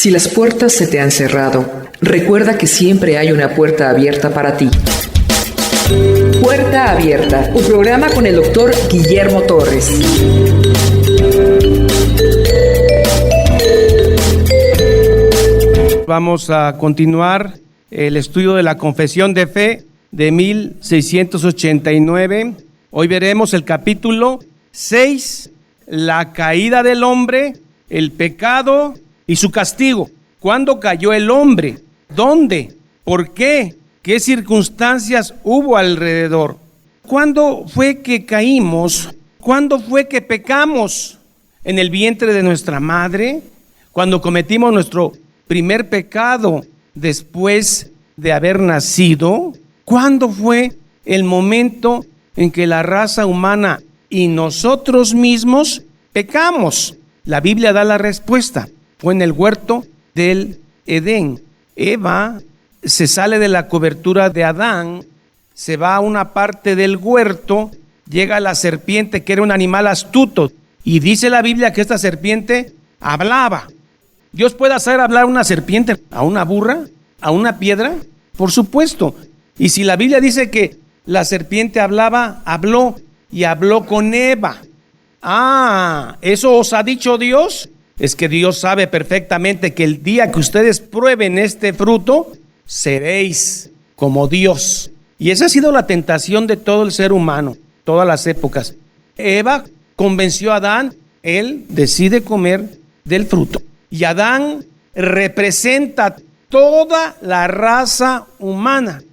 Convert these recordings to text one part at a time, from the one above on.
Si las puertas se te han cerrado, recuerda que siempre hay una puerta abierta para ti. Puerta Abierta, un programa con el doctor Guillermo Torres. Vamos a continuar el estudio de la Confesión de Fe de 1689. Hoy veremos el capítulo 6, la caída del hombre, el pecado y su castigo. ¿Cuándo cayó el hombre? ¿Dónde? ¿Por qué? ¿Qué circunstancias hubo alrededor? ¿Cuándo fue que caímos? ¿Cuándo fue que pecamos? ¿En el vientre de nuestra madre? ¿Cuando cometimos nuestro primer pecado después de haber nacido? ¿Cuándo fue el momento en que la raza humana y nosotros mismos pecamos? La Biblia da la respuesta. Fue en el huerto del Edén. Eva se sale de la cobertura de Adán, se va a una parte del huerto, llega la serpiente, que era un animal astuto, y dice la Biblia que esta serpiente hablaba. ¿Dios puede hacer hablar a una serpiente, a una burra, a una piedra? Por supuesto. Y si la Biblia dice que la serpiente hablaba, habló y habló con Eva. ¿Eso os ha dicho Dios? Es que Dios sabe perfectamente que el día que ustedes prueben este fruto, seréis como Dios. Y esa ha sido la tentación de todo el ser humano, todas las épocas. Eva convenció a Adán, él decide comer del fruto. Y Adán representa toda la raza humana.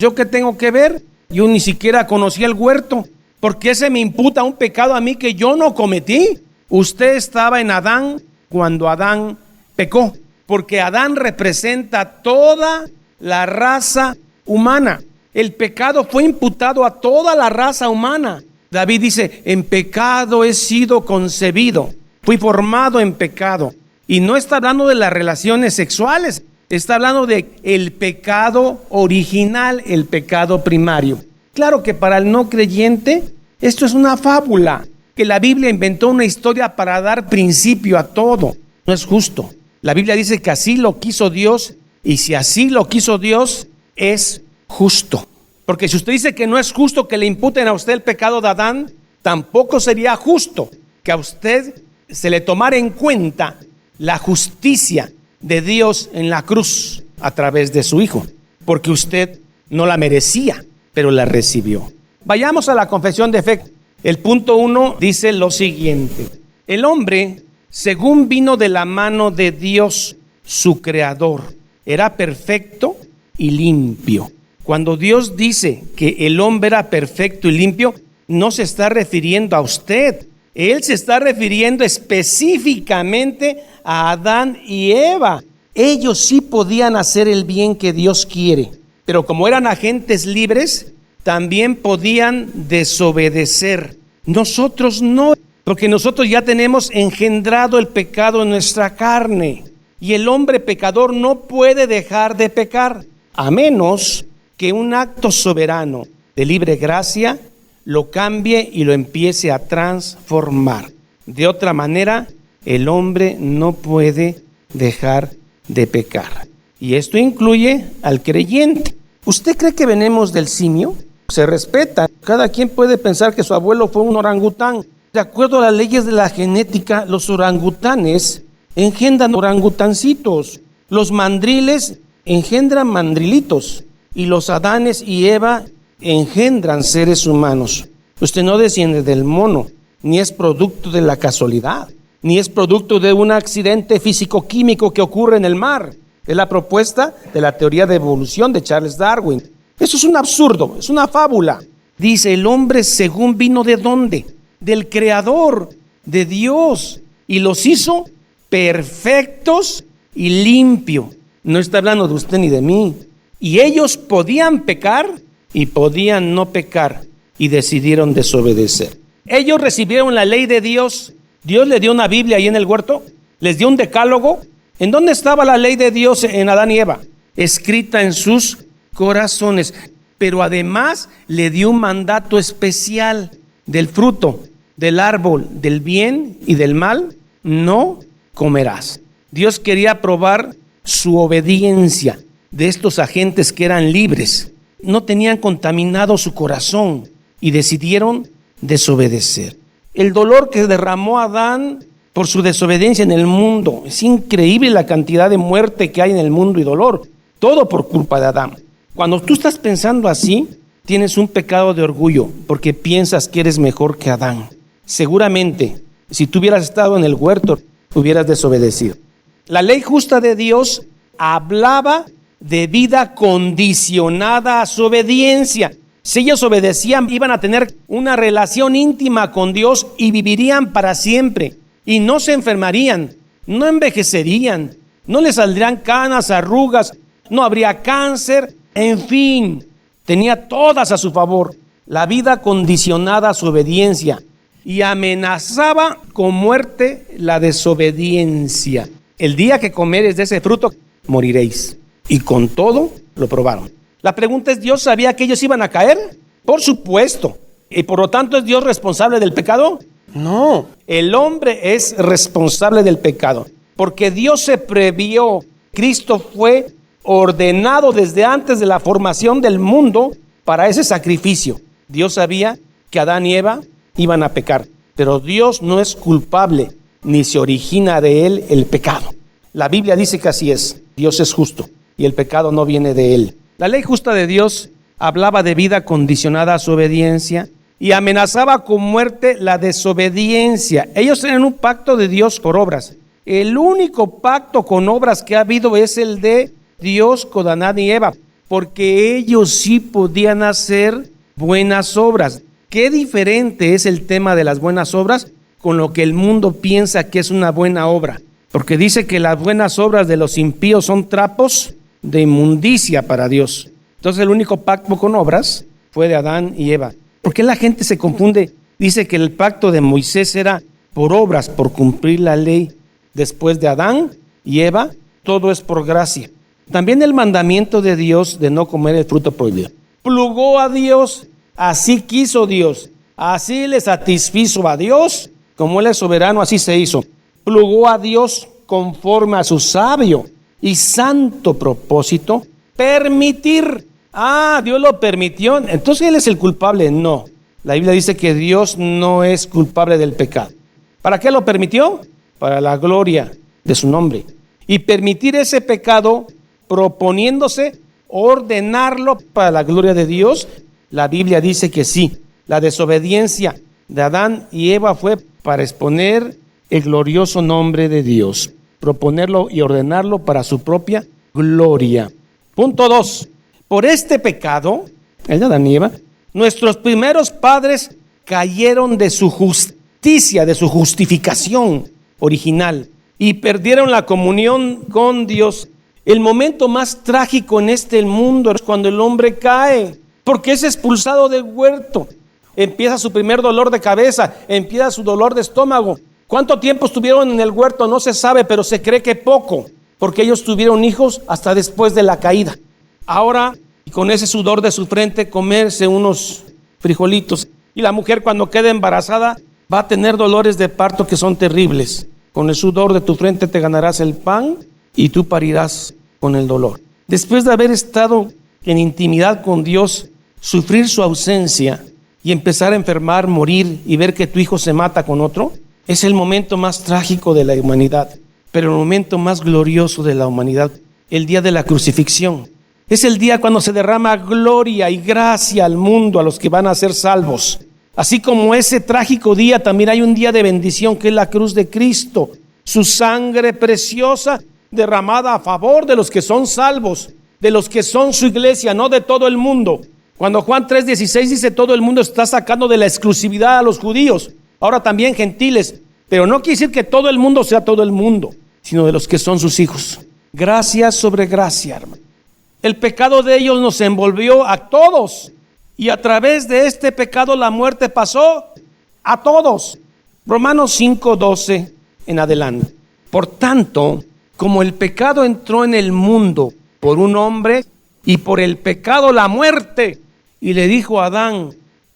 ¿Yo qué tengo que ver? Yo ni siquiera conocí el huerto. ¿Por qué se me imputa un pecado a mí que yo no cometí? Usted estaba en Adán cuando Adán pecó, porque Adán representa toda la raza humana. El pecado fue imputado a toda la raza humana. David dice, en pecado he sido concebido, fui formado en pecado. Y no está hablando de las relaciones sexuales, está hablando de el pecado original, el pecado primario. Claro que para el no creyente esto es una fábula, que la Biblia inventó una historia para dar principio a todo. No es justo. La Biblia dice que así lo quiso Dios, y si así lo quiso Dios, es justo. Porque si usted dice que no es justo que le imputen a usted el pecado de Adán, tampoco sería justo que a usted se le tomara en cuenta la justicia de Dios en la cruz a través de su Hijo, porque usted no la merecía, pero la recibió. Vayamos a la confesión de fe. El punto 1 dice lo siguiente: el hombre, según vino de la mano de Dios, su creador, era perfecto y limpio. Cuando Dios dice que el hombre era perfecto y limpio, no se está refiriendo a usted. Él se está refiriendo específicamente a Adán y Eva. Ellos sí podían hacer el bien que Dios quiere, pero como eran agentes libres, también podían desobedecer. Nosotros no, porque nosotros ya tenemos engendrado el pecado en nuestra carne, y el hombre pecador no puede dejar de pecar, a menos que un acto soberano de libre gracia lo cambie y lo empiece a transformar. De otra manera, el hombre no puede dejar de pecar. Y esto incluye al creyente. ¿Usted cree que venimos del simio? Se respeta. Cada quien puede pensar que su abuelo fue un orangután. De acuerdo a las leyes de la genética, los orangutanes engendran orangutancitos. Los mandriles engendran mandrilitos. Y los Adanes y Eva engendran seres humanos. Usted no desciende del mono, ni es producto de la casualidad, ni es producto de un accidente físico-químico que ocurre en el mar. Es la propuesta de la teoría de evolución de Charles Darwin. Eso es un absurdo, es una fábula. Dice, el hombre según vino ¿de dónde? Del Creador, de Dios, y los hizo perfectos y limpios. No está hablando de usted ni de mí. Y ellos podían pecar y podían no pecar, y decidieron desobedecer. Ellos recibieron la ley de Dios. Dios les dio una Biblia ahí en el huerto, les dio un decálogo. ¿En dónde estaba la ley de Dios en Adán y Eva? Escrita en sus corazones. Pero además le dio un mandato especial: del fruto del árbol del bien y del mal no comerás. Dios quería probar su obediencia de estos agentes que eran libres. No tenían contaminado su corazón y decidieron desobedecer. El dolor que derramó Adán por su desobediencia en el mundo. Es increíble la cantidad de muerte que hay en el mundo y dolor. Todo por culpa de Adán. Cuando tú estás pensando así, tienes un pecado de orgullo porque piensas que eres mejor que Adán. Seguramente, si tú hubieras estado en el huerto, hubieras desobedecido. La ley justa de Dios hablaba de vida condicionada a su obediencia. Si ellos obedecían, iban a tener una relación íntima con Dios y vivirían para siempre. Y no se enfermarían, no envejecerían, no les saldrían canas, arrugas, no habría cáncer, en fin, tenía todas a su favor. La vida condicionada a su obediencia y amenazaba con muerte la desobediencia. El día que comeres de ese fruto, moriréis. Y con todo, lo probaron. La pregunta es, ¿Dios sabía que ellos iban a caer? Por supuesto. ¿Y por lo tanto es Dios responsable del pecado? No, el hombre es responsable del pecado, porque Dios se previó. Cristo fue ordenado desde antes de la formación del mundo para ese sacrificio. Dios sabía que Adán y Eva iban a pecar, pero Dios no es culpable, ni se origina de él el pecado. La Biblia dice que así es. Dios es justo y el pecado no viene de él. La ley justa de Dios hablaba de vida condicionada a su obediencia y amenazaba con muerte la desobediencia. Ellos tenían un pacto de Dios por obras. El único pacto con obras que ha habido es el de Dios con Adán y Eva, porque ellos sí podían hacer buenas obras. Qué diferente es el tema de las buenas obras con lo que el mundo piensa que es una buena obra, porque dice que las buenas obras de los impíos son trapos de inmundicia para Dios. Entonces el único pacto con obras fue de Adán y Eva. ¿Por qué la gente se confunde? Dice que el pacto de Moisés era por obras, por cumplir la ley. Después de Adán y Eva, todo es por gracia. También el mandamiento de Dios de no comer el fruto prohibido. Plugó a Dios, así quiso Dios, así le satisfizo a Dios, como Él es soberano, así se hizo. Plugó a Dios conforme a su sabio y santo propósito, permitir. Dios lo permitió, entonces Él es el culpable. No, la Biblia dice que Dios no es culpable del pecado. ¿Para qué lo permitió? Para la gloria de su nombre. Y permitir ese pecado proponiéndose ordenarlo para la gloria de Dios, la Biblia dice que sí. La desobediencia de Adán y Eva fue para exponer el glorioso nombre de Dios, proponerlo y ordenarlo para su propia gloria. Punto 2. Por este pecado, el de Adán y Eva, nuestros primeros padres cayeron de su justicia, de su justificación original y perdieron la comunión con Dios. El momento más trágico en este mundo es cuando el hombre cae, porque es expulsado del huerto. Empieza su primer dolor de cabeza, empieza su dolor de estómago. ¿Cuánto tiempo estuvieron en el huerto? No se sabe, pero se cree que poco, porque ellos tuvieron hijos hasta después de la caída. Ahora, con ese sudor de su frente, comerse unos frijolitos. Y la mujer cuando queda embarazada va a tener dolores de parto que son terribles. Con el sudor de tu frente te ganarás el pan y tú parirás con el dolor. Después de haber estado en intimidad con Dios, sufrir su ausencia y empezar a enfermar, morir y ver que tu hijo se mata con otro, es el momento más trágico de la humanidad, pero el momento más glorioso de la humanidad, el día de la crucifixión. Es el día cuando se derrama gloria y gracia al mundo, a los que van a ser salvos. Así como ese trágico día, también hay un día de bendición que es la cruz de Cristo. Su sangre preciosa derramada a favor de los que son salvos, de los que son su iglesia, no de todo el mundo. Cuando Juan 3:16 dice todo el mundo está sacando de la exclusividad a los judíos, ahora también gentiles, pero no quiere decir que todo el mundo sea todo el mundo, sino de los que son sus hijos. Gracia sobre gracia, hermano. El pecado de ellos nos envolvió a todos y a través de este pecado la muerte pasó a todos. Romanos 5:12 en adelante. Por tanto, como el pecado entró en el mundo por un hombre y por el pecado la muerte, y le dijo a Adán,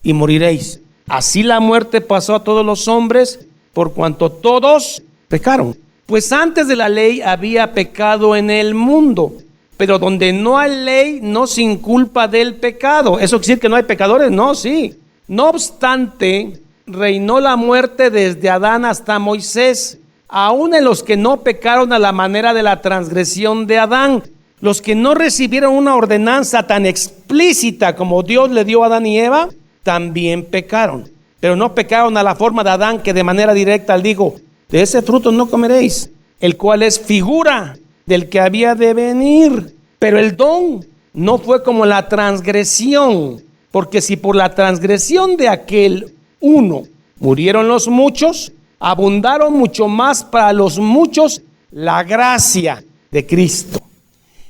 y moriréis. Así la muerte pasó a todos los hombres por cuanto todos pecaron. Pues antes de la ley había pecado en el mundo, pero donde no hay ley no se inculpa del pecado. ¿Eso quiere decir que no hay pecadores? No, sí. No obstante, reinó la muerte desde Adán hasta Moisés, aún en los que no pecaron a la manera de la transgresión de Adán. Los que no recibieron una ordenanza tan explícita como Dios le dio a Adán y Eva, también pecaron. Pero no pecaron a la forma de Adán, que de manera directa le dijo: de ese fruto no comeréis, el cual es figura del que había de venir. Pero el don no fue como la transgresión, porque si por la transgresión de aquel uno murieron los muchos, abundaron mucho más para los muchos la gracia de Cristo.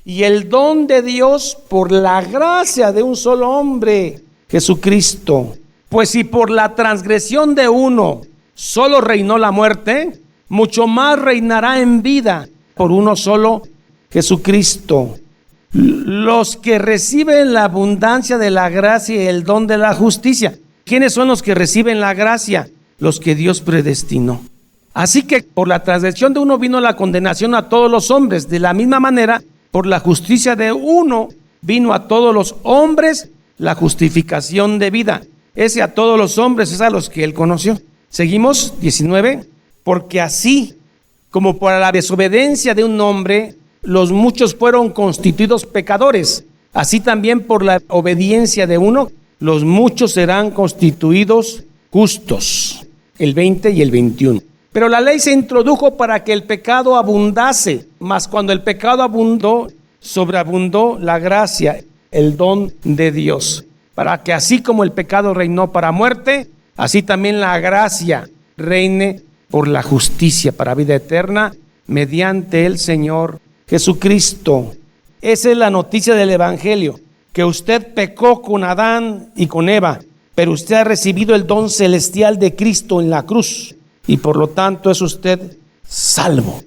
Y el don de Dios por la gracia de un solo hombre, Jesucristo. Pues si por la transgresión de uno solo reinó la muerte, mucho más reinará en vida por uno solo, Jesucristo. Los que reciben la abundancia de la gracia y el don de la justicia. ¿Quiénes son los que reciben la gracia? Los que Dios predestinó. Así que por la transgresión de uno vino la condenación a todos los hombres. De la misma manera, por la justicia de uno vino a todos los hombres la justificación de vida. Ese a todos los hombres es a los que él conoció. Seguimos, 19. Porque así como por la desobediencia de un hombre, los muchos fueron constituidos pecadores, así también por la obediencia de uno, los muchos serán constituidos justos. El 20 y el 21. Pero la ley se introdujo para que el pecado abundase, mas cuando el pecado abundó, sobreabundó la gracia, el don de Dios, para que así como el pecado reinó para muerte, así también la gracia reine por la justicia para vida eterna, mediante el Señor Jesucristo. Esa es la noticia del Evangelio, que usted pecó con Adán y con Eva, pero usted ha recibido el don celestial de Cristo en la cruz, y por lo tanto es usted salvo.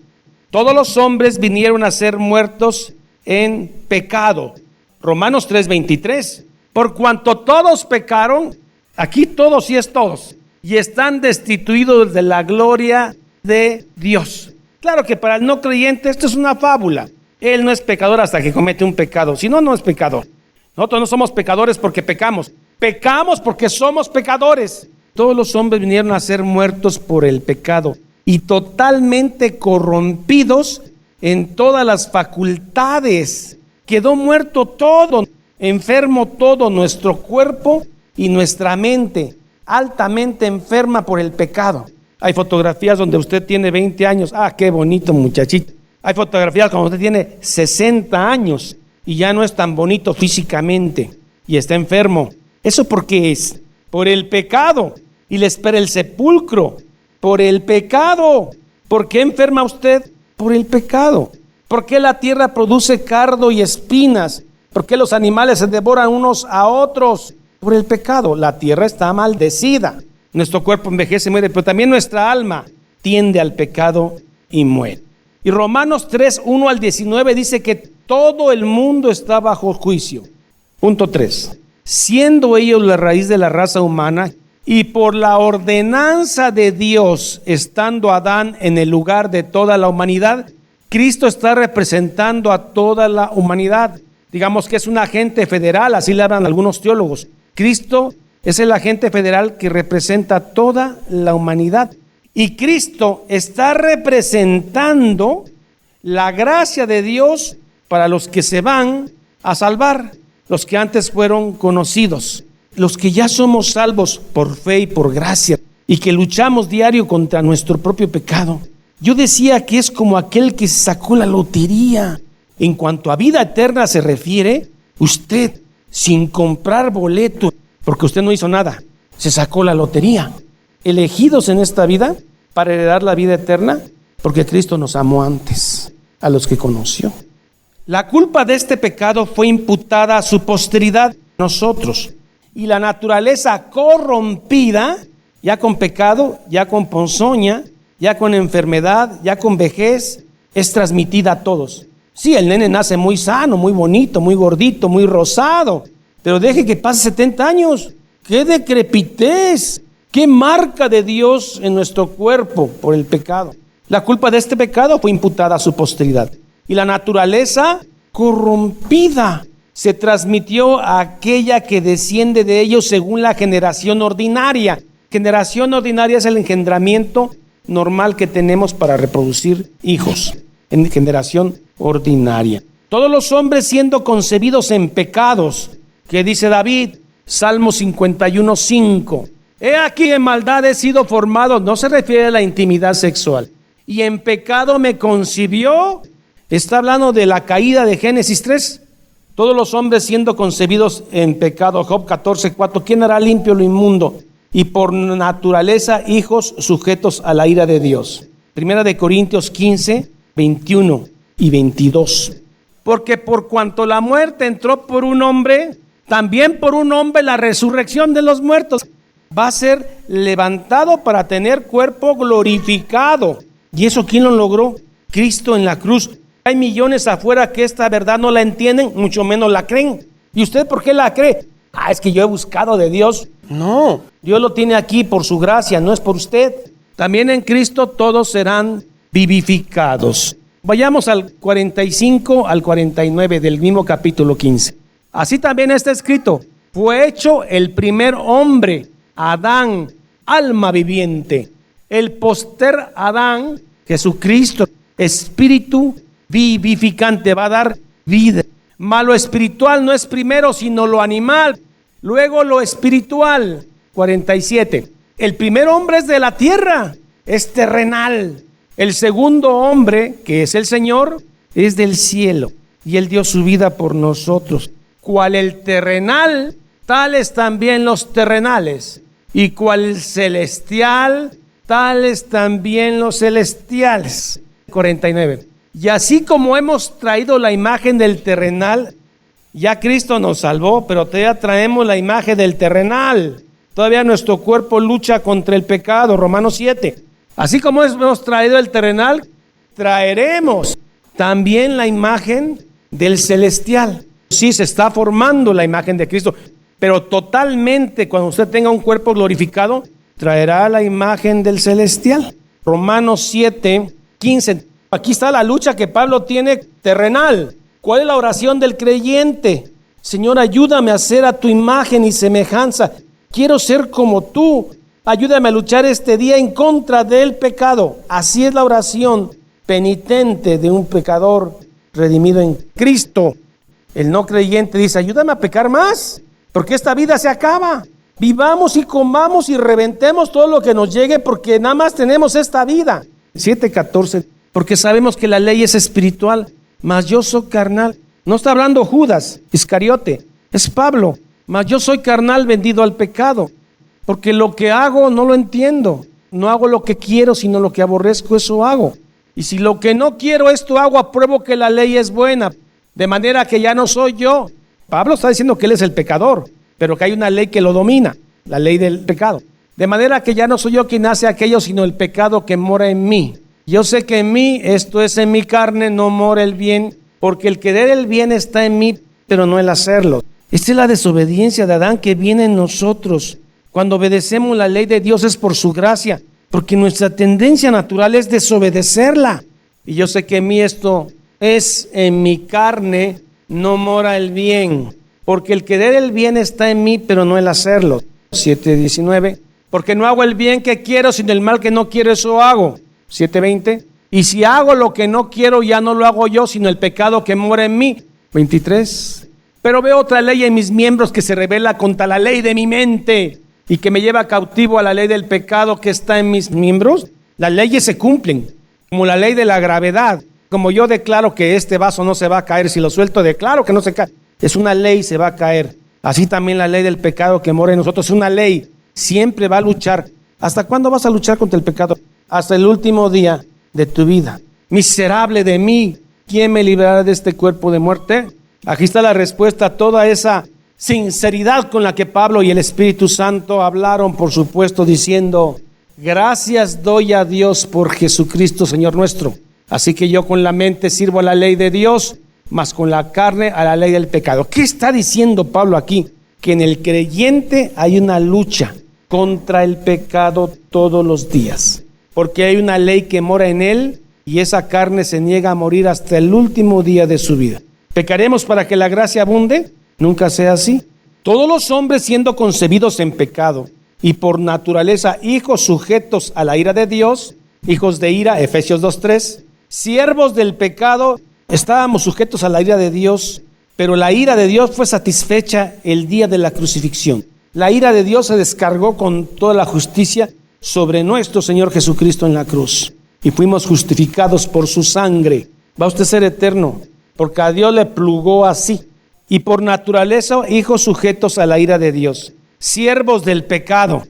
Todos los hombres vinieron a ser muertos en pecado. Romanos 3:23. Por cuanto todos pecaron, aquí todos y es todos, y están destituidos de la gloria de Dios. Claro que para el no creyente esto es una fábula. Él no es pecador hasta que comete un pecado, si no, no es pecador. Nosotros no somos pecadores porque pecamos, pecamos porque somos pecadores. Todos los hombres vinieron a ser muertos por el pecado y totalmente corrompidos en todas las facultades. Quedó muerto todo, enfermo todo, nuestro cuerpo y nuestra mente, altamente enferma por el pecado. Hay fotografías donde usted tiene 20 años, qué bonito muchachito. Hay fotografías cuando usted tiene 60 años y ya no es tan bonito físicamente y está enfermo. ¿Eso por qué es? Por el pecado. Y le espera el sepulcro por el pecado. ¿Por qué enferma usted? Por el pecado. ¿Por qué la tierra produce cardo y espinas? ¿Por qué los animales se devoran unos a otros? Por el pecado. La tierra está maldecida. Nuestro cuerpo envejece y muere, pero también nuestra alma tiende al pecado y muere. Y Romanos 3, 1 al 19 dice que todo el mundo está bajo juicio. Punto 3. Siendo ellos la raíz de la raza humana, y por la ordenanza de Dios, estando Adán en el lugar de toda la humanidad, Cristo está representando a toda la humanidad. Digamos que es un agente federal, así le hablan algunos teólogos. Cristo es el agente federal que representa a toda la humanidad. Y Cristo está representando la gracia de Dios para los que se van a salvar, los que antes fueron conocidos, los que ya somos salvos por fe y por gracia y que luchamos diario contra nuestro propio pecado. Yo decía que es como aquel que sacó la lotería. En cuanto a vida eterna se refiere, usted sin comprar boleto, porque usted no hizo nada, se sacó la lotería. Elegidos en esta vida para heredar la vida eterna, porque Cristo nos amó antes, a los que conoció. La culpa de este pecado fue imputada a su posteridad, nosotros, y la naturaleza corrompida, ya con pecado, ya con ponzoña, ya con enfermedad, ya con vejez, es transmitida a todos. Sí, el nene nace muy sano, muy bonito, muy gordito, muy rosado, pero deje que pase 70 años. ¡Qué decrepitez! ¡Qué marca de Dios en nuestro cuerpo por el pecado! La culpa de este pecado fue imputada a su posteridad. Y la naturaleza corrompida se transmitió a aquella que desciende de ellos según la generación ordinaria. Generación ordinaria es el engendramiento normal que tenemos para reproducir hijos. En generación ordinaria. Todos los hombres siendo concebidos en pecados, que dice David, Salmo 51:5. He aquí en maldad he sido formado, no se refiere a la intimidad sexual. Y en pecado me concibió. Está hablando de la caída de Génesis 3. Todos los hombres siendo concebidos en pecado. Job 14:4. ¿Quién hará limpio lo inmundo? Y por naturaleza hijos sujetos a la ira de Dios. Primera de Corintios 15:21 y 22. Porque por cuanto la muerte entró por un hombre, también por un hombre la resurrección de los muertos va a ser levantado para tener cuerpo glorificado. ¿Y eso quién lo logró? Cristo en la cruz. Hay millones afuera que esta verdad no la entienden, mucho menos la creen. ¿Y usted por qué la cree? Es que yo he buscado de Dios. No, Dios lo tiene aquí por su gracia, no es por usted. También en Cristo todos serán vivificados. Vayamos al 45 al 49 del mismo capítulo 15. Así también está escrito: fue hecho el primer hombre, Adán, alma viviente. El poster Adán, Jesucristo, espíritu vivificante, va a dar vida. Mas lo espiritual no es primero, sino lo animal, luego lo espiritual. 47. El primer hombre es de la tierra, es terrenal. El segundo hombre, que es el Señor, es del cielo. Y Él dio su vida por nosotros. Cual el terrenal, tales también los terrenales. Y cual el celestial, tales también los celestiales. 49. Y así como hemos traído la imagen del terrenal, ya Cristo nos salvó, pero todavía traemos la imagen del terrenal. Todavía nuestro cuerpo lucha contra el pecado. Romanos 7. Así como hemos traído el terrenal, traeremos también la imagen del celestial. Sí, se está formando la imagen de Cristo, pero totalmente, cuando usted tenga un cuerpo glorificado, traerá la imagen del celestial. Romanos 7:15. Aquí está la lucha que Pablo tiene terrenal. ¿Cuál es la oración del creyente? Señor, ayúdame a ser a tu imagen y semejanza. Quiero ser como tú. Ayúdame a luchar este día en contra del pecado. Así es la oración penitente de un pecador redimido en Cristo. El no creyente dice: ayúdame a pecar más, porque esta vida se acaba. Vivamos y comamos y reventemos todo lo que nos llegue, porque nada más tenemos esta vida. 7:14. Porque sabemos que la ley es espiritual, mas yo soy carnal. No está hablando Judas Iscariote, es Pablo. Mas yo soy carnal, vendido al pecado. Porque lo que hago no lo entiendo. No hago lo que quiero, sino lo que aborrezco, eso hago. Y si lo que no quiero, esto hago, apruebo que la ley es buena. De manera que ya no soy yo. Pablo está diciendo que él es el pecador, pero que hay una ley que lo domina, la ley del pecado. De manera que ya no soy yo quien hace aquello, sino el pecado que mora en mí. Yo sé que en mí, esto es en mi carne, no mora el bien, porque el querer el bien está en mí, pero no el hacerlo. Esta es la desobediencia de Adán que viene en nosotros. Cuando obedecemos la ley de Dios es por su gracia, porque nuestra tendencia natural es desobedecerla. Y yo sé que en mí esto es en mi carne, no mora el bien, porque el querer el bien está en mí, pero no el hacerlo. 7:19. Porque no hago el bien que quiero, sino el mal que no quiero, eso hago. 7:20. Y si hago lo que no quiero, ya no lo hago yo, sino el pecado que mora en mí. 23. Pero veo otra ley en mis miembros que se rebela contra la ley de mi mente y que me lleva cautivo a la ley del pecado que está en mis miembros. Las leyes se cumplen, como la ley de la gravedad. Como yo declaro que este vaso no se va a caer, si lo suelto declaro que no se cae. Es una ley, se va a caer. Así también la ley del pecado que mora en nosotros es una ley. Siempre va a luchar. ¿Hasta cuándo vas a luchar contra el pecado? Hasta el último día de tu vida. Miserable de mí, ¿quién me librará de este cuerpo de muerte? Aquí está la respuesta a toda esa sinceridad con la que Pablo y el Espíritu Santo hablaron, por supuesto, diciendo: gracias doy a Dios por Jesucristo, Señor nuestro. Así que yo con la mente sirvo a la ley de Dios, mas con la carne a la ley del pecado. ¿Qué está diciendo Pablo aquí? Que en el creyente hay una lucha contra el pecado todos los días. porque hay una ley que mora en él y esa carne se niega a morir hasta el último día de su vida. ¿Pecaremos para que la gracia abunde? Nunca sea así. Todos los hombres siendo concebidos en pecado y por naturaleza hijos sujetos a la ira de Dios, hijos de ira, Efesios 2:3, siervos del pecado, estábamos sujetos a la ira de Dios, pero la ira de Dios fue satisfecha el día de la crucifixión. La ira de Dios se descargó con toda la justicia sobre nuestro Señor Jesucristo en la cruz y fuimos justificados por su sangre. Va usted a ser eterno, porque a Dios le plugó así. Y por naturaleza, hijos sujetos a la ira de Dios, siervos del pecado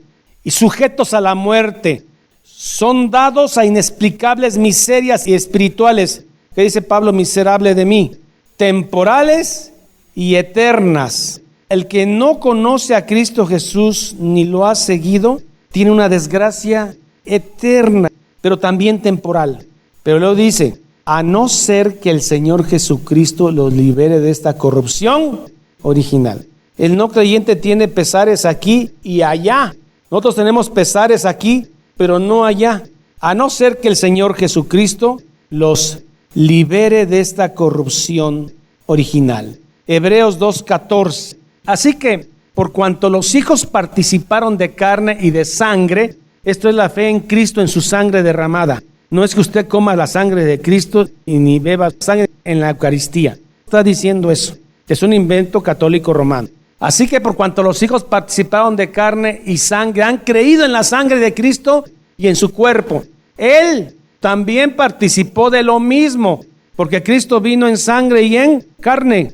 y sujetos a la muerte, son dados a inexplicables miserias y espirituales. ¿Qué dice Pablo? Miserable de mí, temporales y eternas. El que no conoce a Cristo Jesús ni lo ha seguido, tiene una desgracia eterna, pero también temporal. Pero luego dice, a no ser que el Señor Jesucristo los libere de esta corrupción original. El no creyente tiene pesares aquí y allá. Nosotros tenemos pesares aquí, pero no allá. A no ser que el Señor Jesucristo los libere de esta corrupción original. Hebreos 2:14. Así que, por cuanto los hijos participaron de carne y de sangre, esto es la fe en Cristo en su sangre derramada. No es que usted coma la sangre de Cristo y ni beba sangre en la Eucaristía. Está diciendo eso. Es un invento católico romano. Así que por cuanto los hijos participaron de carne y sangre, han creído en la sangre de Cristo y en su cuerpo. Él también participó de lo mismo, porque Cristo vino en sangre y en carne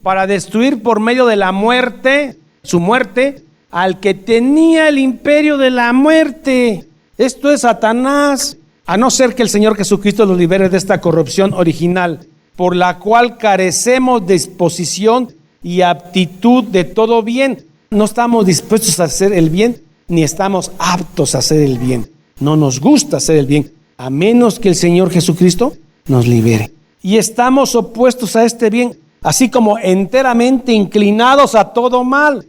para destruir por medio de la muerte, su muerte, al que tenía el imperio de la muerte. Esto es Satanás. A no ser que el Señor Jesucristo los libere de esta corrupción original, por la cual carecemos de disposición y aptitud de todo bien. No estamos dispuestos a hacer el bien, ni estamos aptos a hacer el bien. No nos gusta hacer el bien, a menos que el Señor Jesucristo nos libere. Y estamos opuestos a este bien, así como enteramente inclinados a todo mal.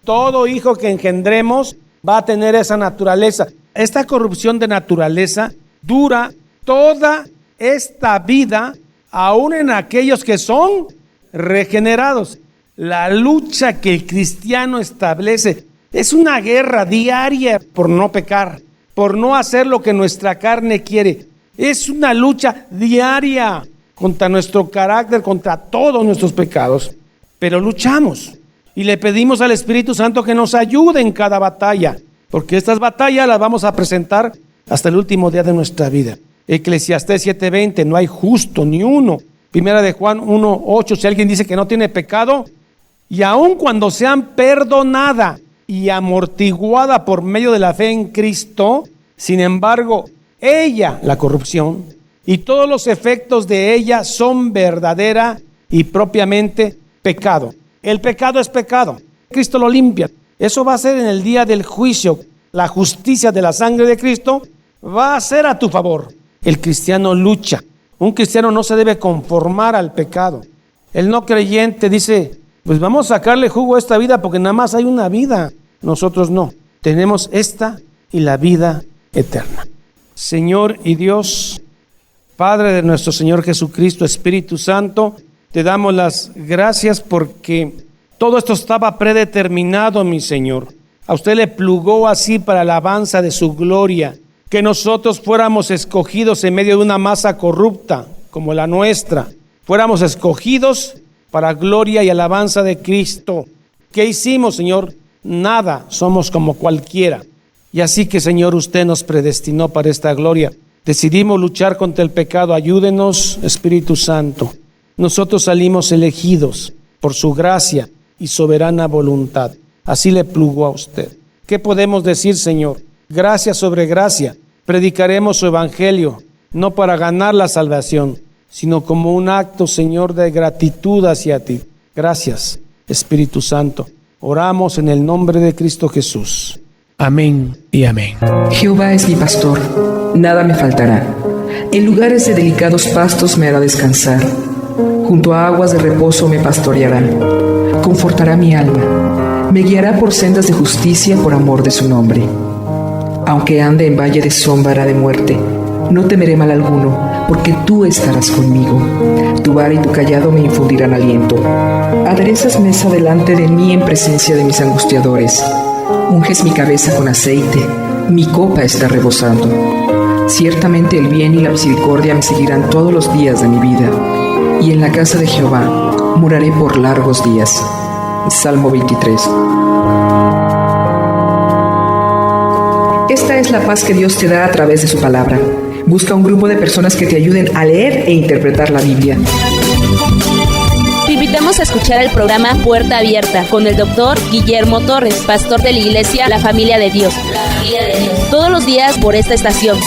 Todo hijo que engendremos va a tener esa naturaleza. Esta corrupción de naturaleza dura toda esta vida, aún en aquellos que son regenerados. La lucha que el cristiano establece es una guerra diaria por no pecar, por no hacer lo que nuestra carne quiere. Es una lucha diaria contra nuestro carácter, contra todos nuestros pecados. Pero luchamos y le pedimos al Espíritu Santo que nos ayude en cada batalla, porque estas batallas las vamos a presentar hasta el último día de nuestra vida. Eclesiastés 7:20, no hay justo ni uno. Primera de Juan 1:8, si alguien dice que no tiene pecado, y aun cuando sean perdonada y amortiguada por medio de la fe en Cristo, sin embargo, ella, la corrupción, y todos los efectos de ella son verdadera y propiamente pecado. El pecado es pecado. Cristo lo limpia. Eso va a ser en el día del juicio. La justicia de la sangre de Cristo va a ser a tu favor. El cristiano lucha. Un cristiano no se debe conformar al pecado. El no creyente dice, pues vamos a sacarle jugo a esta vida porque nada más hay una vida. Nosotros no. Tenemos esta y la vida eterna. Señor y Dios, Padre de nuestro Señor Jesucristo, Espíritu Santo, te damos las gracias porque todo esto estaba predeterminado, mi Señor. A usted le plugó así para la alabanza de su gloria, que nosotros fuéramos escogidos en medio de una masa corrupta como la nuestra, fuéramos escogidos para gloria y alabanza de Cristo. ¿Qué hicimos, Señor? Nada, somos como cualquiera. Y así que, Señor, usted nos predestinó para esta gloria. Decidimos luchar contra el pecado. Ayúdenos, Espíritu Santo. Nosotros salimos elegidos por su gracia y soberana voluntad. Así le plugó a usted. ¿Qué podemos decir, Señor? Gracia sobre gracia. Predicaremos su evangelio, no para ganar la salvación, sino como un acto, Señor, de gratitud hacia ti. Gracias, Espíritu Santo. Oramos en el nombre de Cristo Jesús. Amén y amén. Jehová es mi pastor, nada me faltará. En lugares de delicados pastos me hará descansar. Junto a aguas de reposo me pastoreará. Confortará mi alma. Me guiará por sendas de justicia por amor de su nombre. Aunque ande en valle de sombra de muerte, no temeré mal alguno, porque tú estarás conmigo. Tu vara y tu callado me infundirán aliento. Aderezas mesa delante de mí en presencia de mis angustiadores. Unges mi cabeza con aceite, mi copa está rebosando. Ciertamente el bien y la misericordia me seguirán todos los días de mi vida, y en la casa de Jehová moraré por largos días. Salmo 23. Esta es la paz que Dios te da a través de su palabra. Busca un grupo de personas que te ayuden a leer e interpretar la Biblia. Te invitamos a escuchar el programa Puerta Abierta con el doctor Guillermo Torres, pastor de la iglesia La Familia de Dios. Todos los días por esta estación.